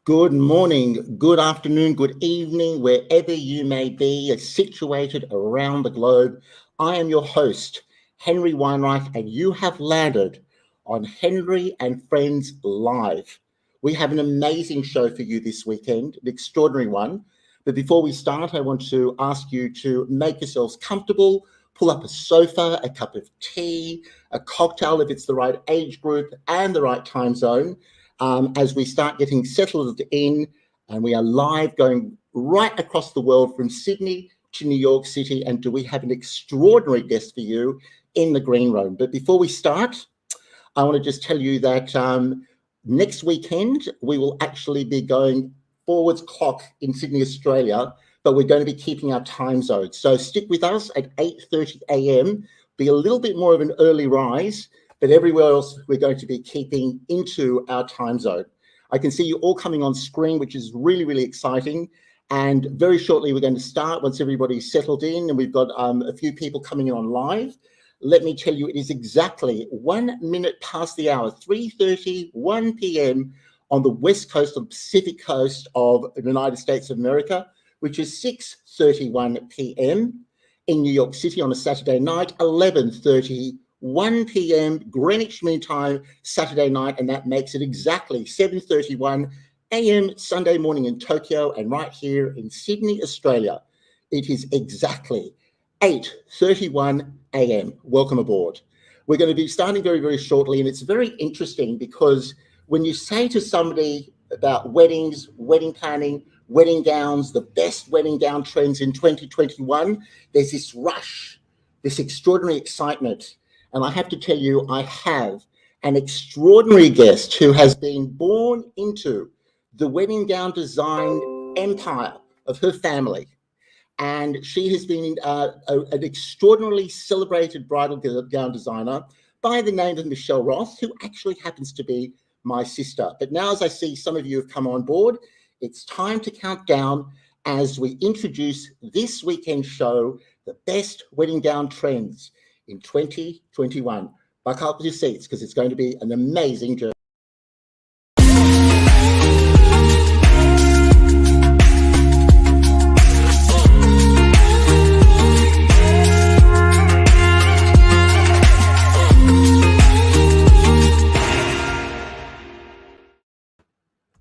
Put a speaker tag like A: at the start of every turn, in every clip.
A: Good morning, good afternoon, good evening, wherever you may be situated around the globe. I am your host, Henry Weinreich, and you have landed on Henry and Friends Live. We have an amazing show for you this weekend, an extraordinary one. But before we start, I want to ask you to make yourselves comfortable, pull up a sofa, a cup of tea, a cocktail if it's the right age group and the right time zone. As we start getting settled in, and we are live going right across the world from Sydney to New York City. And do we have an extraordinary guest for you in the green room? But before we start, I want to just tell you that next weekend, we will actually be going forwards clock in Sydney, Australia, but we're going to be keeping our time zone. So stick with us at 8:30 a.m., be a little bit more of an early rise, but everywhere else, we're going to be keeping into our time zone. I can see you all coming on screen, which is really, really exciting. And very shortly, we're going to start once everybody's settled in, and we've got a few people coming on live. Let me tell you, it is exactly 1 minute past the hour, 3:30, 1 p.m. on the west coast of the Pacific coast of the United States of America, which is 6:31 p.m. in New York City on a Saturday night, 11:30 1 p.m. Greenwich Mean Time, Saturday night, and that makes it exactly 7:31 a.m. Sunday morning in Tokyo, and right here in Sydney, Australia, it is exactly 8:31 a.m. Welcome aboard. We're going to be starting very, very shortly, and it's very interesting because when you say to somebody about weddings, wedding planning, wedding gowns, the best wedding gown trends in 2021, there's this rush, this extraordinary excitement. And I have to tell you, I have an extraordinary guest who has been born into the wedding gown design empire of her family. And she has been an extraordinarily celebrated bridal gown designer by the name of Michelle Roth, who actually happens to be my sister. But now, as I see some of you have come on board, it's time to count down as we introduce this weekend's show, the best wedding gown trends in 2021. Buckle up with your seats because it's going to be an amazing journey.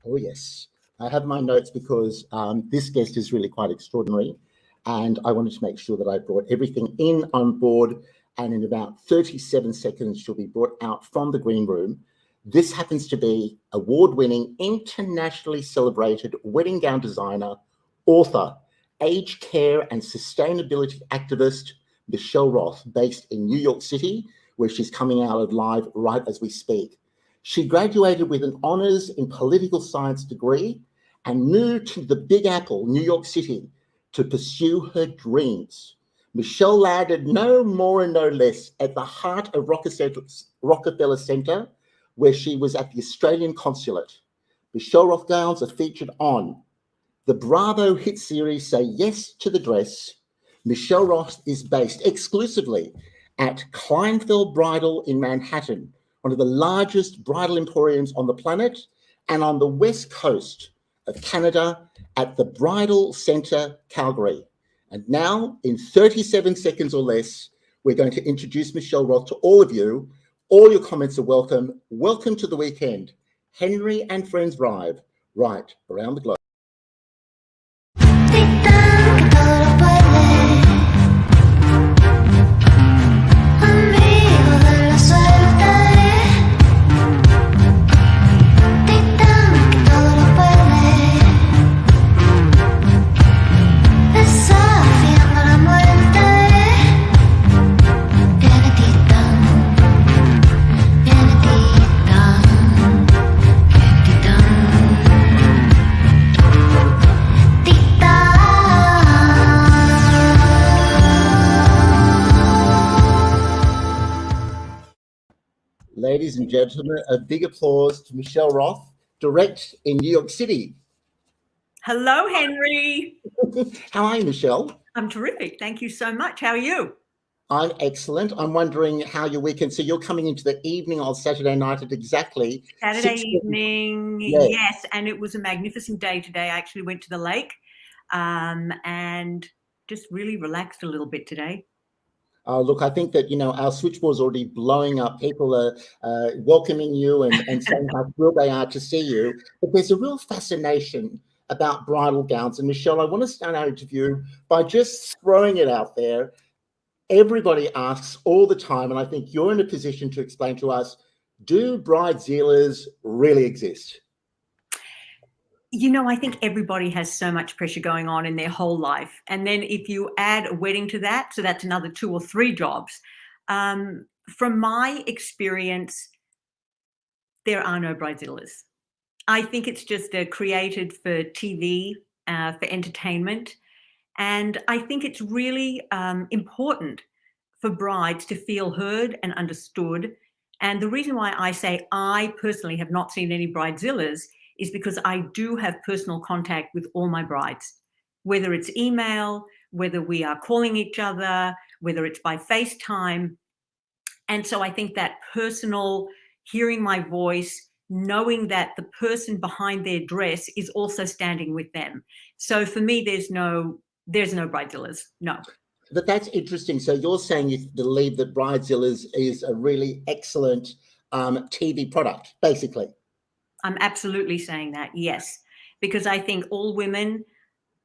A: Oh yes, I have my notes because this guest is really quite extraordinary, and I wanted to make sure that I brought everything in on board. And in about 37 seconds, she'll be brought out from the green room. This happens to be award-winning, internationally celebrated wedding gown designer, author, aged care and sustainability activist, Michelle Roth, based in New York City, where she's coming out of live right as we speak. She graduated with an honors in political science degree and moved to the Big Apple, New York City, to pursue her dreams. Michelle landed no more and no less at the heart of Rockefeller Centre, where she was at the Australian consulate. Michelle Roth gowns are featured on the Bravo hit series Say Yes to the Dress. Michelle Roth is based exclusively at Kleinfeld Bridal in Manhattan, one of the largest bridal emporiums on the planet, and on the west coast of Canada at the Bridal Centre, Calgary. And now, in 37 seconds or less, we're going to introduce Michelle Roth to all of you. All your comments are welcome. Welcome to the weekend. Henry and Friends Live, right around the globe. Ladies and gentlemen, a big applause to Michelle Roth, direct in New York City.
B: Hello, Henry.
A: How are you, Michelle?
B: I'm terrific. Thank you so much. How are you?
A: I'm excellent. I'm wondering how your weekend. So you're coming into the evening on Saturday night at exactly
B: Saturday
A: 6.
B: evening,
A: Yeah.
B: yes, and it was a magnificent day today. I actually went to the lake, and just really relaxed a little bit today.
A: Look, I think that, our switchboard's already blowing up. People are welcoming you and saying how thrilled they are to see you. But there's a real fascination about bridal gowns. And Michelle, I want to start our interview by just throwing it out there. Everybody asks all the time, and I think you're in a position to explain to us, do bridezillas really exist?
B: I think everybody has so much pressure going on in their whole life. And then if you add a wedding to that, so that's another 2 or 3 jobs. From my experience, there are no bridezillas. I think it's just created for TV, for entertainment. And I think it's really important for brides to feel heard and understood. And the reason why I say I personally have not seen any bridezillas is because I do have personal contact with all my brides, whether it's email, whether we are calling each other, whether it's by FaceTime. And so I think that personal hearing my voice, knowing that the person behind their dress is also standing with them. So for me, there's no bridezillas. No.
A: But that's interesting. So you're saying you believe that Bridezillas is a really excellent TV product, basically.
B: I'm absolutely saying that, yes. Because I think all women,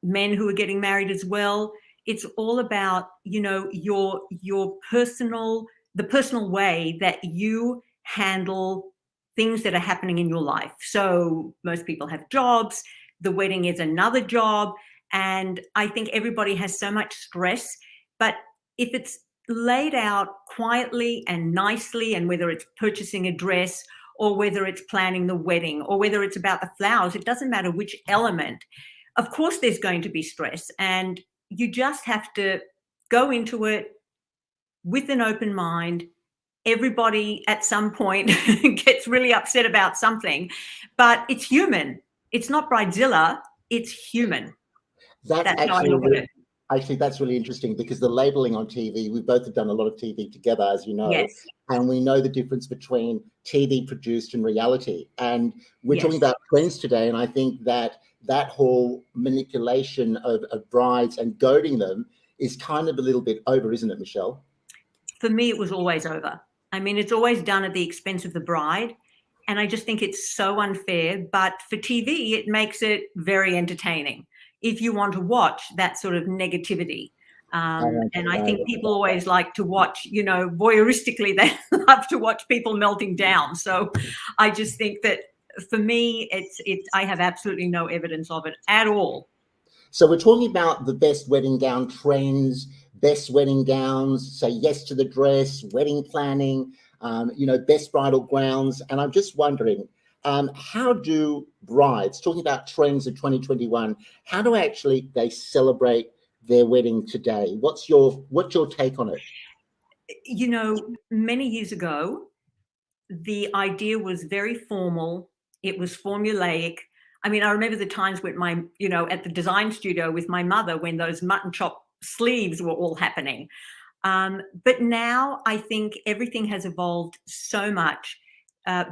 B: men who are getting married as well, it's all about, your the personal way that you handle things that are happening in your life. So most people have jobs, the wedding is another job, and I think everybody has so much stress, but if it's laid out quietly and nicely, and whether it's purchasing a dress or whether it's planning the wedding or whether it's about the flowers, it doesn't matter which element. Of course, there's going to be stress, and you just have to go into it with an open mind. Everybody at some point gets really upset about something, but it's human. It's not bridezilla, it's human.
A: That's
B: That's how I look at it.
A: actually that's really interesting because the labeling on TV, we both have done a lot of TV together, as you know,
B: Yes,
A: and we know the difference between TV produced and reality. And we're talking
B: yes.
A: about trends today, and I think that that whole manipulation of brides and goading them is kind of a little bit over, isn't it, Michelle?
B: For me, it was always over. I mean, it's always done at the expense of the bride. And I just think it's so unfair. But for TV, it makes it very entertaining if you want to watch that sort of negativity.
A: I
B: And I
A: understand.
B: think people always like to watch, voyeuristically, they love to watch people melting down. So I just think that for me, I have absolutely no evidence of it at all.
A: So we're talking about the best wedding gown trends, best wedding gowns, say yes to the dress, wedding planning, best bridal gowns. And I'm just wondering, how do brides, talking about trends of 2021, how do actually they celebrate their wedding today? What's your take on it?
B: Many years ago, the idea was very formal. It was formulaic. I mean, I remember the times with at the design studio with my mother when those mutton chop sleeves were all happening. But now I think everything has evolved so much.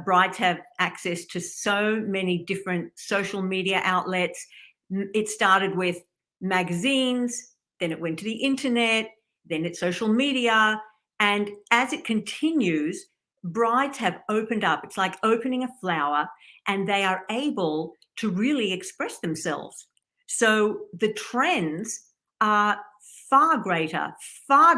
B: Brides have access to so many different social media outlets. It started with magazines, then it went to the internet, then it's social media. And as it continues, brides have opened up. It's like opening a flower, and they are able to really express themselves. So the trends are far greater, far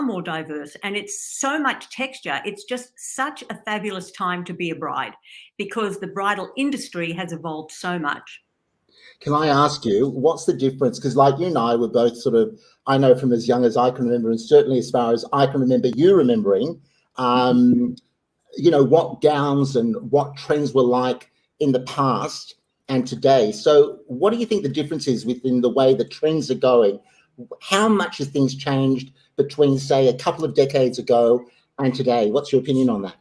B: more diverse, and it's so much texture. It's just such a fabulous time to be a bride because the bridal industry has evolved so much.
A: Can I ask you, what's the difference? Because like you and I were both sort of, I know from as young as I can remember, and certainly as far as I can remember you remembering, um, what gowns and what trends were like in the past and today. So what do you think the difference is within the way the trends are going? How much have things changed between, say, a couple of decades ago and today? What's your opinion on that?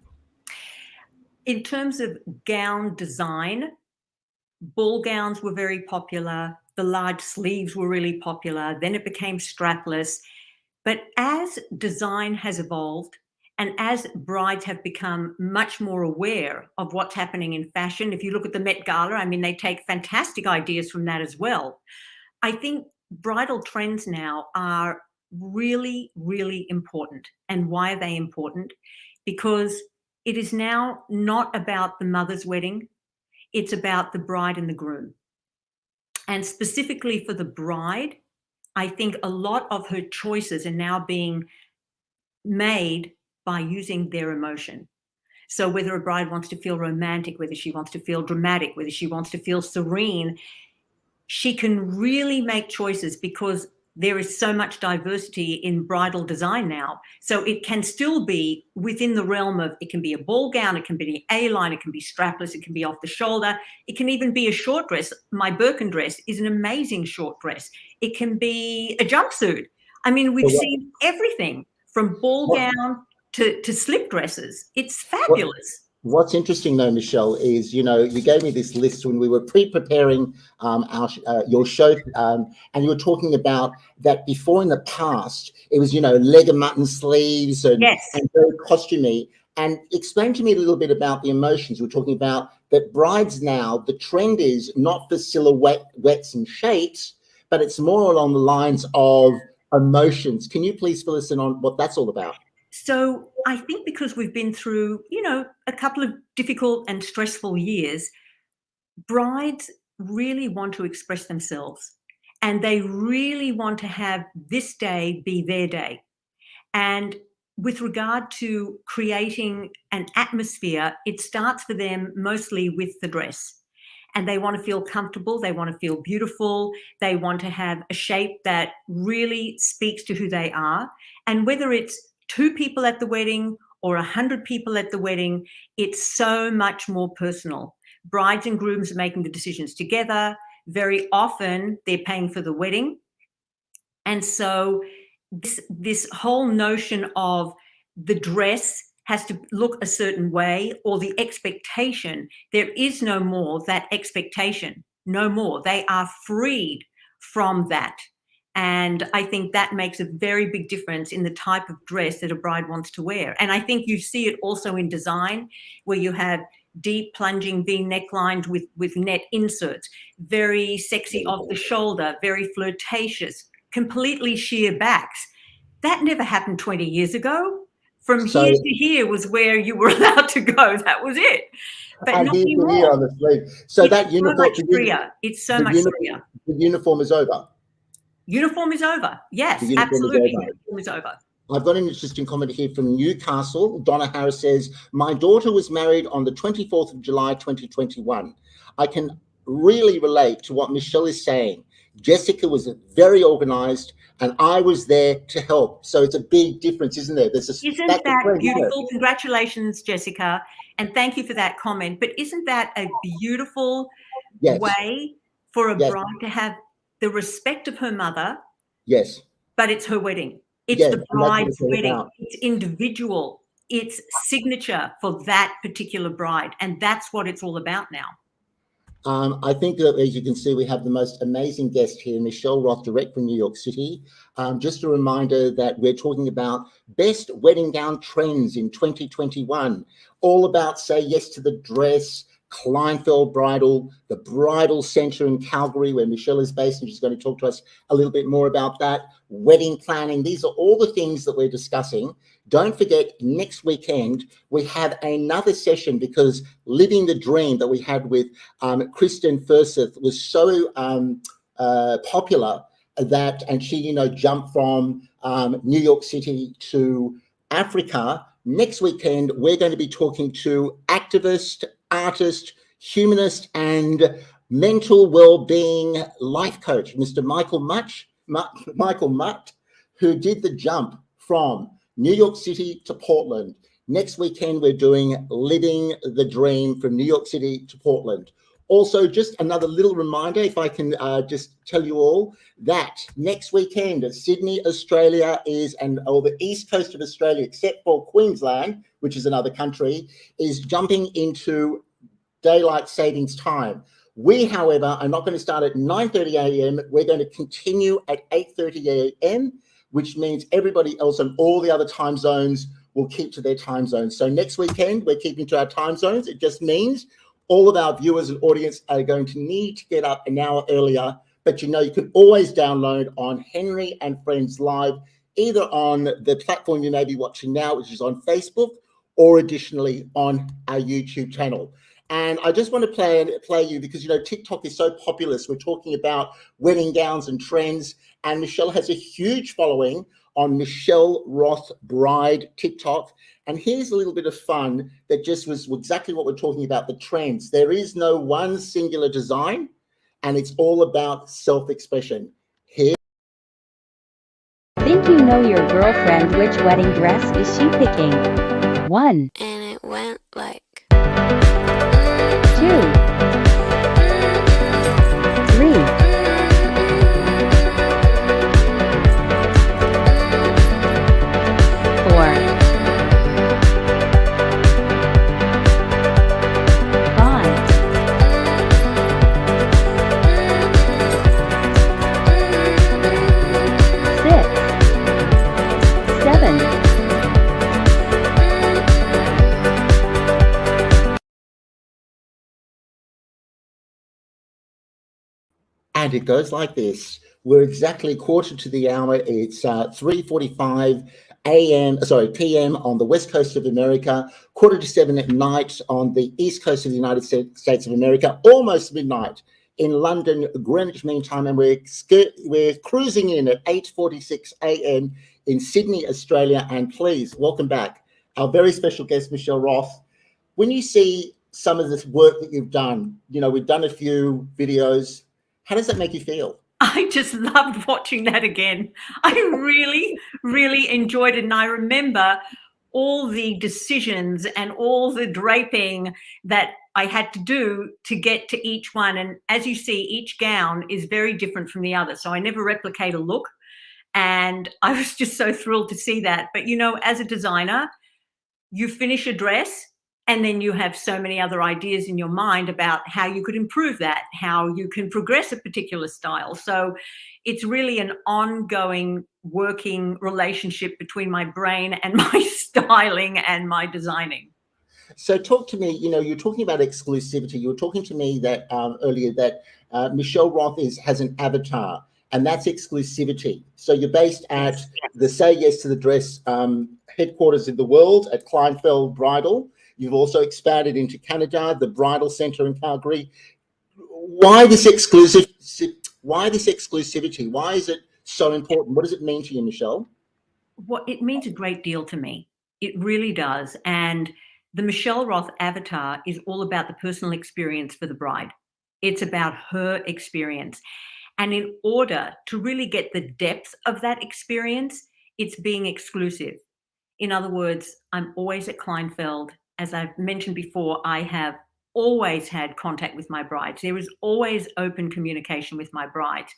B: In terms of gown design, ball gowns were very popular. The large sleeves were really popular. Then it became strapless. But as design has evolved and as brides have become much more aware of what's happening in fashion, if you look at the Met Gala, I mean, they take fantastic ideas from that as well. I think bridal trends now are really, really important. And why are they important? Because it is now not about the mother's wedding, it's about the bride and the groom. And specifically for the bride, I think a lot of her choices are now being made by using their emotion. So whether a bride wants to feel romantic, whether she wants to feel dramatic, whether she wants to feel serene, she can really make choices because there is so much diversity in bridal design now. So it can still be within the realm of, it can be a ball gown, it can be an A-line, it can be strapless, it can be off the shoulder, it can even be a short dress. My Birkin dress is an amazing short dress. It can be a jumpsuit. I mean, we've seen everything from ball gown to slip dresses. It's fabulous.
A: What's interesting though, Michelle, is, you gave me this list when we were pre-preparing your show, and you were talking about that before in the past, it was, leg of mutton sleeves and very costumey. And explain to me a little bit about the emotions. We're talking about that brides now, the trend is not for silhouettes and shapes, but it's more along the lines of emotions. Can you please fill us in on what that's all about?
B: So I think because we've been through, a couple of difficult and stressful years, brides really want to express themselves and they really want to have this day be their day. And with regard to creating an atmosphere, it starts for them mostly with the dress. And they want to feel comfortable, they want to feel beautiful, they want to have a shape that really speaks to who they are. And whether it's 2 people at the wedding or 100 people at the wedding, it's so much more personal. Brides and grooms are making the decisions together. Very often they're paying for the wedding. And so this whole notion of the dress has to look a certain way, or the expectation, there is no more that expectation, no more. They are freed from that. And I think that makes a very big difference in the type of dress that a bride wants to wear. And I think you see it also in design, where you have deep plunging V necklines with net inserts, very sexy off the shoulder, very flirtatious, completely sheer backs. That never happened 20 years ago. From here to here was where you were allowed to go. That was it. But not anymore.
A: Here on the sleeve. So
B: it's
A: that uniform,
B: so much freer. It's so much freer.
A: The uniform is over.
B: Uniform is over. Yes, absolutely. Uniform is over.
A: I've got an interesting comment here from Newcastle. Donna Harris says, my daughter was married on the 24th of July, 2021. I can really relate to what Michelle is saying. Jessica was very organized and I was there to help. So it's a big difference, isn't there?
B: Isn't that beautiful? Congratulations, Jessica. And thank you for that comment. But isn't that a beautiful way for a bride to have the respect of her mother?
A: Yes.
B: But it's her wedding. It's the bride's wedding. It's individual. It's signature for that particular bride. And that's what it's all about now.
A: I think that, as you can see, we have the most amazing guest here, Michelle Roth, direct from New York City. Just a reminder that we're talking about best wedding gown trends in 2021, all about say yes to the dress, Kleinfeld Bridal, the Bridal Centre in Calgary, where Michelle is based, and she's going to talk to us a little bit more about that. Wedding planning. These are all the things that we're discussing. Don't forget, next weekend, we have another session because Living the Dream that we had with Kristen Furseth was so popular that, and she, jumped from New York City to Africa. Next weekend, we're going to be talking to activist, artist, humanist, and mental well-being life coach, Mr. Michael Mutt, who did the jump from New York City to Portland. Next weekend, we're doing Living the Dream from New York City to Portland. Also, just another little reminder, if I can just tell you all, that next weekend Sydney, Australia or the east coast of Australia, except for Queensland, which is another country, is jumping into daylight savings time. We, however, are not going to start at 9:30 a.m. We're going to continue at 8:30 a.m. which means everybody else on all the other time zones will keep to their time zones. So next weekend, we're keeping to our time zones. It just means all of our viewers and audience are going to need to get up an hour earlier. But you can always download on Henry and Friends Live, either on the platform you may be watching now, which is on Facebook, or additionally on our YouTube channel. And I just want to play you because, TikTok is so populous. We're talking about wedding gowns and trends. And Michelle has a huge following on Michelle Roth Bride TikTok. And here's a little bit of fun that just was exactly what we're talking about, the trends. There is no one singular design, and it's all about self-expression. Here.
C: Think you know your girlfriend, which wedding dress is she picking? 1.
D: And it went like
C: 2. 3. 4. 5. 6. 7.
A: And it goes like this. We're exactly quarter to the hour. It's 3:45 p.m. on the west coast of America, 6:45 at night on the east coast of the United States of America, almost midnight in London, Greenwich Mean Time, and we're cruising in at 8:46 a.m. in Sydney, Australia. And please welcome back our very special guest, Michelle Roth. When you see some of this work that you've done, we've done a few videos. How does that make you feel?
B: I just loved watching that again. I really, really enjoyed it. And I remember all the decisions and all the draping that I had to do to get to each one. And as you see, each gown is very different from the other. So I never replicate a look. And I was just so thrilled to see that. But, as a designer, you finish a dress and then you have so many other ideas in your mind about how you could improve that, how you can progress a particular style. So it's really an ongoing working relationship between my brain and my styling and my designing.
A: So talk to me, you're talking about exclusivity. You were talking to me that earlier that Michelle Roth has an avatar, and that's exclusivity. So you're based at the Say Yes to the Dress headquarters in the world at Kleinfeld Bridal. You've also expanded into Canada, the Bridal Centre in Calgary. Why this exclusivity? Why is it so important? What does it mean to you, Michelle?
B: Well, it means a great deal to me. It really does. And the Michelle Roth avatar is all about the personal experience for the bride. It's about her experience. And in order to really get the depth of that experience, it's being exclusive. In other words, I'm always at Kleinfeld. As I've mentioned before, I have always had contact with my brides. There is always open communication with my brides.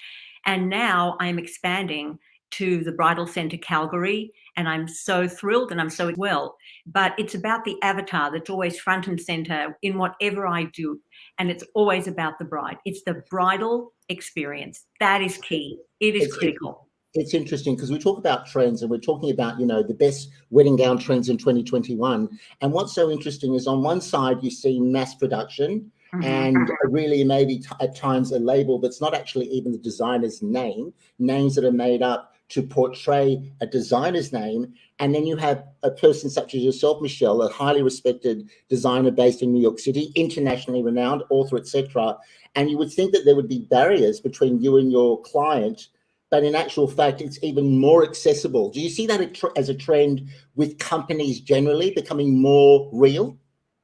B: And now I'm expanding to the Bridal Centre Calgary, and I'm so thrilled and I'm so well. But it's about the avatar that's always front and center in whatever I do. And it's always about the bride. It's the bridal experience. That is key. It is critical.
A: It's interesting because we talk about trends and we're talking about, the best wedding gown trends in 2021. And what's so interesting is on one side, you see mass production and really maybe at times a label that's not actually even the designer's names that are made up to portray a designer's name. And then you have a person such as yourself, Michelle, a highly respected designer based in New York City, internationally renowned author, etc. And you would think that there would be barriers between you and your client, but in actual fact, it's even more accessible. Do you see that as a trend with companies generally becoming more real?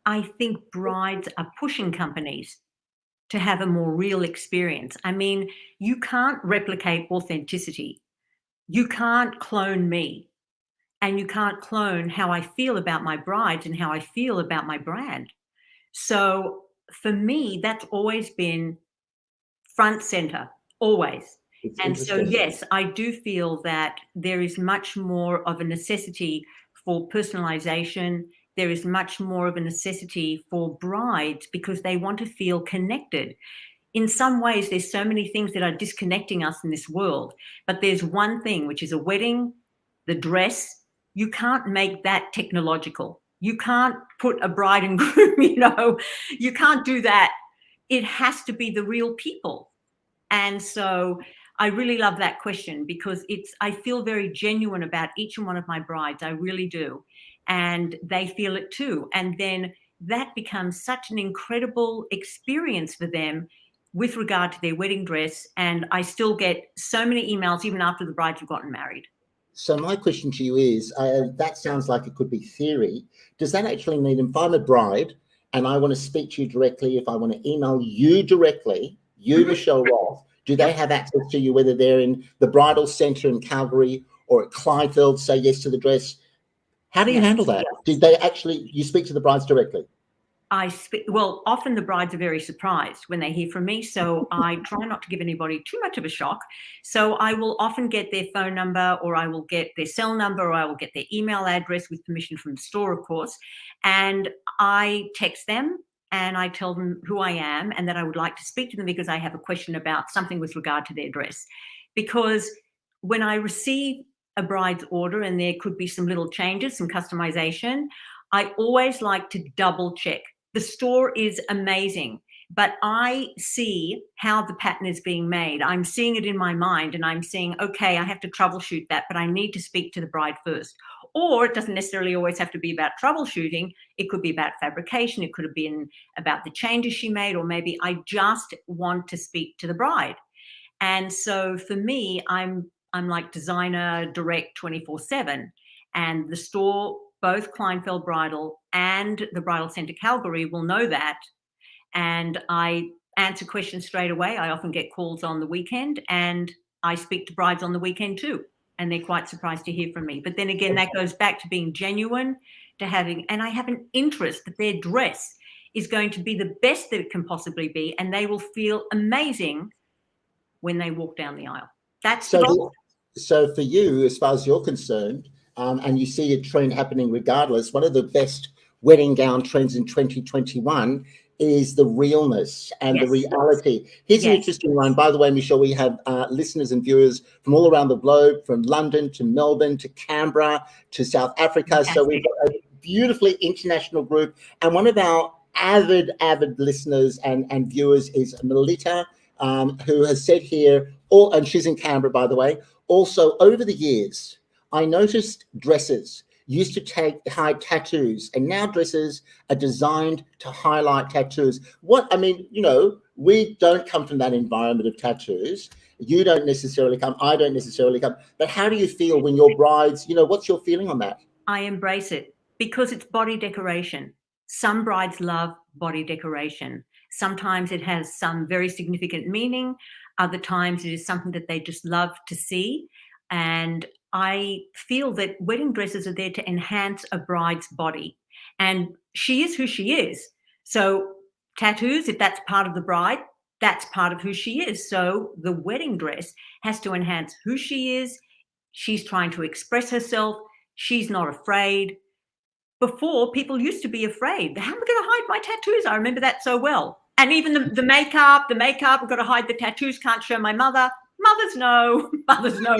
B: I think brides are pushing companies to have a more real experience. I mean, you can't replicate authenticity. You can't clone me, and you can't clone how I feel about my brides and how I feel about my brand. So for me, that's always been front center, always. And so, yes, I do feel that there is much more of a necessity for personalization. There is much more of a necessity for brides because they want to feel connected. in some ways, there's so many things that are disconnecting us in this world. But there's one thing, which is a wedding, the dress. You can't make that technological. You can't put a bride and groom, you can't do that. It has to be the real people. And so I really love that question, because I feel very genuine about each and one of my brides. I really do. And they feel it too. And then that becomes such an incredible experience for them with regard to their wedding dress. And I still get so many emails even after the brides have gotten married.
A: So my question to you is, that sounds like it could be theory. Does that actually mean if I'm a bride and I want to speak to you directly, if I want to email you directly, Michelle Roth, do they have access to you, whether they're in the Bridal Centre in Calgary or at Kleinfeld, say yes to the dress? How do you handle that? Did they actually, you speak to the brides directly?
B: Well, often the brides are very surprised when they hear from me. So I try not to give anybody too much of a shock. So I will often get their phone number, or I will get their cell number, or I will get their email address with permission from the store, of course. And I text them and I tell them who I am and that I would like to speak to them because I have a question about something with regard to their dress. Because when I receive a bride's order and there could be some little changes, some customization, I always like to double check. The store is amazing, but I see how the pattern is being made. I'm seeing it in my mind and I'm saying, okay, I have to troubleshoot that, but I need to speak to the bride first. Or it doesn't necessarily always have to be about troubleshooting. It could be about fabrication. It could have been about the changes she made, or maybe I just want to speak to the bride. And so for me, I'm like designer direct 24/7, and the store, both Kleinfeld Bridal and the Bridal Centre Calgary, will know that. And I answer questions straight away. I often get calls on the weekend, and I speak to brides on the weekend too. And they're quite surprised to hear from me. But then again, that goes back to being genuine, and I have an interest that their dress is going to be the best that it can possibly be, and they will feel amazing when they walk down the aisle. That's the goal.
A: So for you, as far as you're concerned, and you see a trend happening regardless, one of the best wedding gown trends in 2021 is the realness and the reality. Here's an interesting one. By the way, Michelle, we have listeners and viewers from all around the globe, from London to Melbourne to Canberra to South Africa. Fantastic. So we've got a beautifully international group. And one of our avid listeners and viewers is Melita, who has said here, and she's in Canberra, by the way, also over the years, I noticed dresses used to hide tattoos, and now dresses are designed to highlight tattoos. We don't come from that environment of tattoos. You don't necessarily come, I don't necessarily come. But how do you feel when your brides, what's your feeling on that?
B: I embrace it because it's body decoration. Some brides love body decoration. Sometimes it has some very significant meaning. Other times it is something that they just love to see. And I feel that wedding dresses are there to enhance a bride's body. And she is who she is. So tattoos, if that's part of the bride, that's part of who she is. So the wedding dress has to enhance who she is. She's trying to express herself. She's not afraid. Before, people used to be afraid. How am I going to hide my tattoos? I remember that so well. And even the makeup, I've got to hide the tattoos, can't show my mother. Mothers know,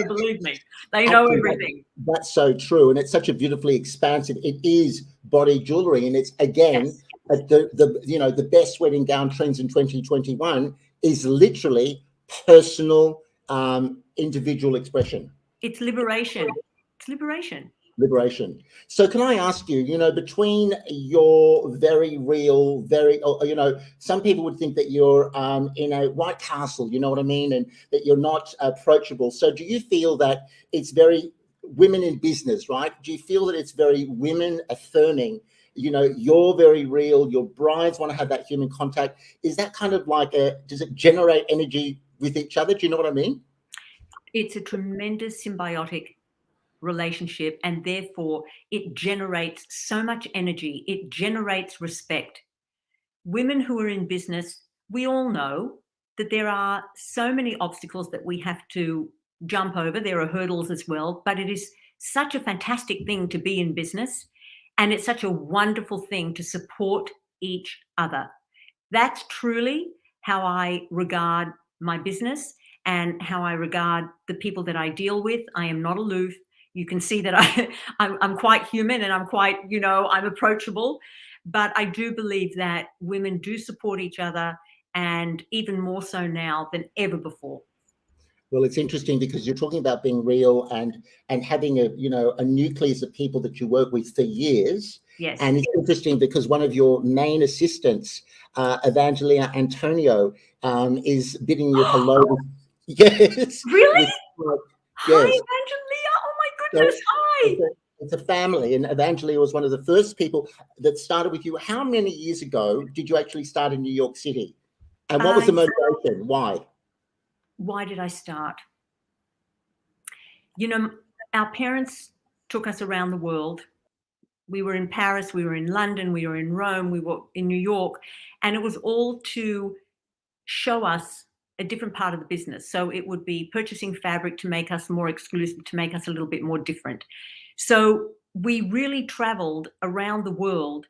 B: believe me. They know everything.
A: That's so true. And it's such a beautifully expansive, it is body jewelry. And it's, again, the best wedding gown trends in 2021 is literally personal, individual expression.
B: It's liberation.
A: Liberation. So can I ask you, between your very real, some people would think that you're in a White Castle, you know what I mean? And that you're not approachable. So do you feel that it's very women in business, right? Do you feel that it's very women affirming? You're very real, your brides want to have that human contact. Is that kind of like does it generate energy with each other? Do you know what I mean?
B: It's a tremendous symbiotic relationship, and therefore it generates so much energy. It generates respect. Women who are in business, we all know that there are so many obstacles that we have to jump over. There are hurdles as well, but it is such a fantastic thing to be in business, and it's such a wonderful thing to support each other. That's truly how I regard my business and how I regard the people that I deal with. I am not aloof. You can see that I'm quite human, and I'm quite, I'm approachable. But I do believe that women do support each other, and even more so now than ever before.
A: Well, it's interesting because you're talking about being real and having a nucleus of people that you work with for years.
B: Yes.
A: And it's interesting because one of your main assistants, Evangelina Antonio, is bidding you hello. Yes.
B: Really? Hi,
A: Yes.
B: Evangelina. Oh my goodness. Hi.
A: It's a family, and Evangelina was one of the first people that started with you. How many years ago did you actually start in New York City? And what was the motivation? Why?
B: Why did I start? Our parents took us around the world. We were in Paris, we were in London, we were in Rome, we were in New York, and it was all to show us a different part of the business. So it would be purchasing fabric to make us more exclusive, to make us a little bit more different. So we really traveled around the world,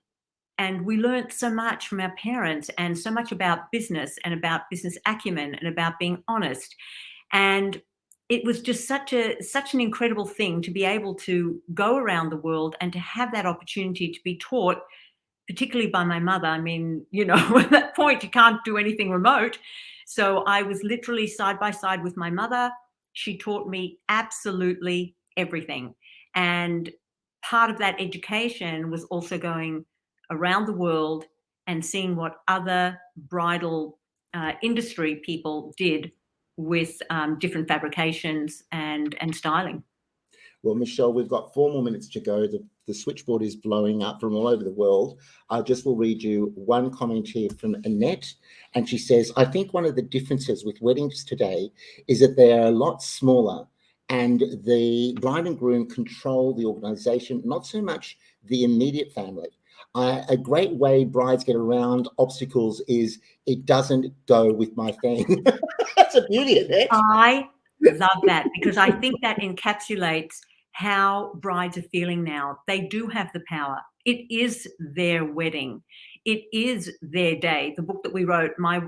B: and we learned so much from our parents, and so much about business and about business acumen and about being honest. And it was just such an incredible thing to be able to go around the world and to have that opportunity to be taught, particularly by my mother. I mean, at that point, you can't do anything remote. So I was literally side by side with my mother. She taught me absolutely everything. And part of that education was also going around the world and seeing what other bridal industry people did with different fabrications and styling.
A: Well, Michelle, we've got 4 more minutes to go. The switchboard is blowing up from all over the world. I just will read you one comment here from Annette. And she says, I think one of the differences with weddings today is that they are a lot smaller, and the bride and groom control the organization, not so much the immediate family. A great way brides get around obstacles is it doesn't go with my thing. That's a beauty, Annette.
B: I love that, because I think that encapsulates how brides are feeling now. They do have the power. It is their wedding. It is their day. The book that we wrote, My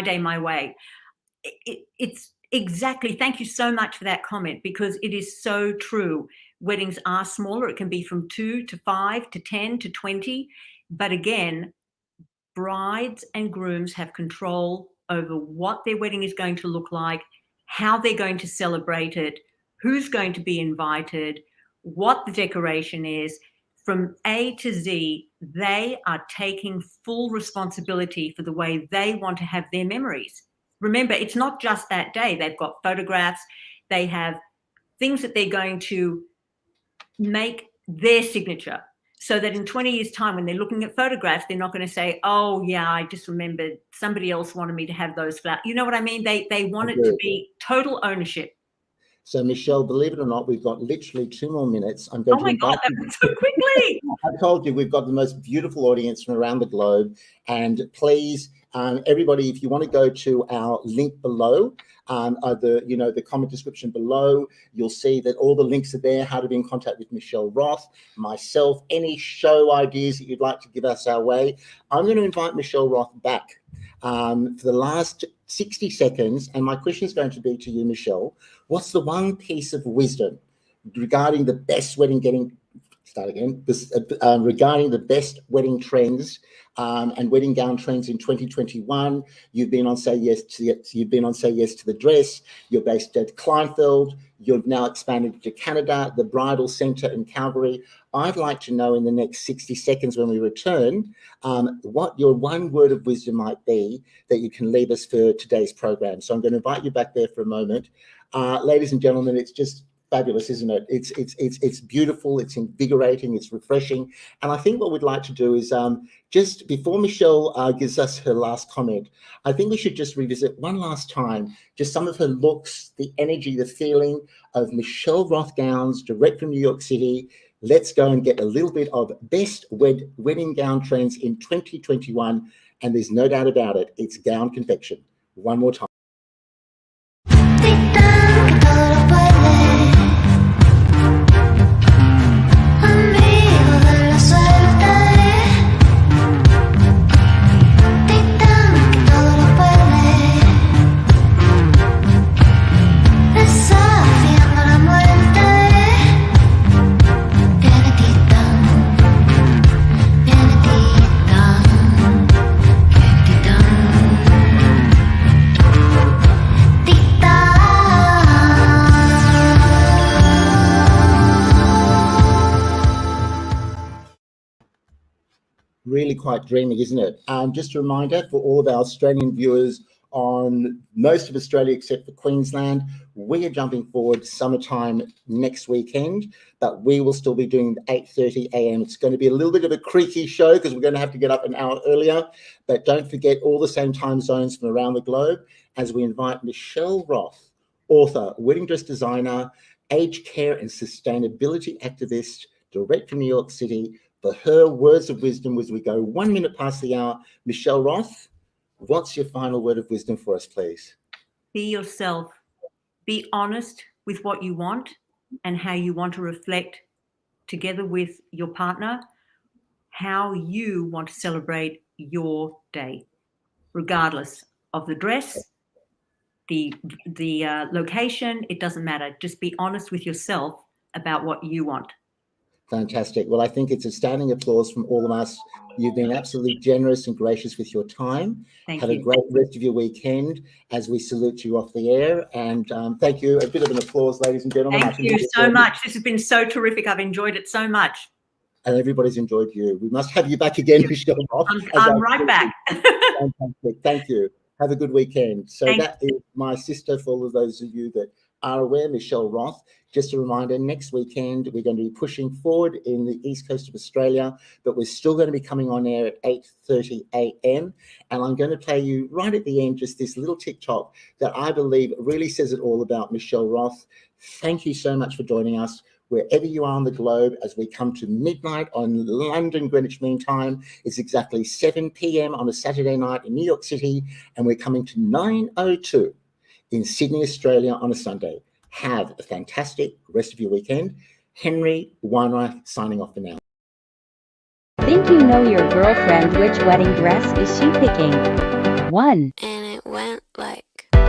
B: Day, My Way. It's exactly. Thank you so much for that comment, because it is so true. Weddings are smaller. It can be from 2 to 5 to 10 to 20. But again, brides and grooms have control over what their wedding is going to look like, how they're going to celebrate it, who's going to be invited, what the decoration is. From A to Z, they are taking full responsibility for the way they want to have their memories. Remember, it's not just that day. They've got photographs. They have things that they're going to make their signature, so that in 20 years' time, when they're looking at photographs, they're not going to say, oh, yeah, I just remembered somebody else wanted me to have those flowers. You know what I mean? They want it to be total ownership.
A: So, Michelle, believe it or not, we've got literally 2 more minutes. I'm going
B: oh, my God, that went so quickly.
A: I told you, we've got the most beautiful audience from around the globe. And please, everybody, if you want to go to our link below, the comment description below, you'll see that all the links are there, how to be in contact with Michelle Roth, myself, any show ideas that you'd like to give us our way. I'm going to invite Michelle Roth back for the last 60 seconds. And my question is going to be to you, Michelle. What's the one piece of wisdom regarding the best wedding regarding the best wedding trends and wedding gown trends in 2021? You've been on Say Yes to the Dress. You're based at Kleinfeld. You've now expanded to Canada, the Bridal Centre in Calgary. I'd like to know in the next 60 seconds when we return what your one word of wisdom might be that you can leave us for today's program. So I'm going to invite you back there for a moment. Ladies and gentlemen, it's just fabulous, isn't it? It's beautiful, it's invigorating, it's refreshing. And I think what we'd like to do is just before Michelle gives us her last comment, I think we should just revisit one last time just some of her looks, the energy, the feeling of Michelle Roth gowns direct from New York City. Let's go and get a little bit of best wedding gown trends in 2021. And there's no doubt about it, it's gown confection. One more time. really quite dreamy, isn't it? Just a reminder for all of our Australian viewers on most of Australia except for Queensland, we are jumping forward summertime next weekend, but we will still be doing 8:30 a.m. It's going to be a little bit of a creaky show because we're going to have to get up an hour earlier, but don't forget all the same time zones from around the globe as we invite Michelle Roth, author, wedding dress designer, aged care and sustainability activist, direct from New York City, for her words of wisdom as we go 1 minute past the hour. Michelle Roth, what's your final word of wisdom for us, please?
B: Be yourself. Be honest with what you want and how you want to reflect together with your partner, how you want to celebrate your day, regardless of the dress, the location. It doesn't matter. Just be honest with yourself about what you want.
A: Fantastic. Well, I think it's a standing applause from all of us. You've been absolutely generous and gracious with your time.
B: Thank
A: Have
B: you.
A: a great rest of your weekend as we salute you off the air. And thank you. A bit of an applause, ladies and gentlemen.
B: Thank you so much. This has been so terrific. I've enjoyed it so much.
A: And everybody's enjoyed you. We must have you back again, Michelle Roth.
B: I'm right back.
A: Fantastic. Thank you. Have a good weekend. So
B: Thank
A: that is my sister, for all of those of you that are aware, Michelle Roth. Just a reminder, next weekend, we're going to be pushing forward in the east coast of Australia, but we're still going to be coming on air at 8:30 a.m. And I'm going to play you right at the end just this little TikTok that I believe really says it all about Michelle Roth. Thank you so much for joining us. Wherever you are on the globe, as we come to midnight on London Greenwich Mean Time, it's exactly 7 p.m. on a Saturday night in New York City, and we're coming to 9:02 in Sydney, Australia on a Sunday. Have a fantastic rest of your weekend. Henry Weinreich signing off for now.
C: Think you know your girlfriend? Which wedding dress is she picking? 1,
D: And it went like
C: 2,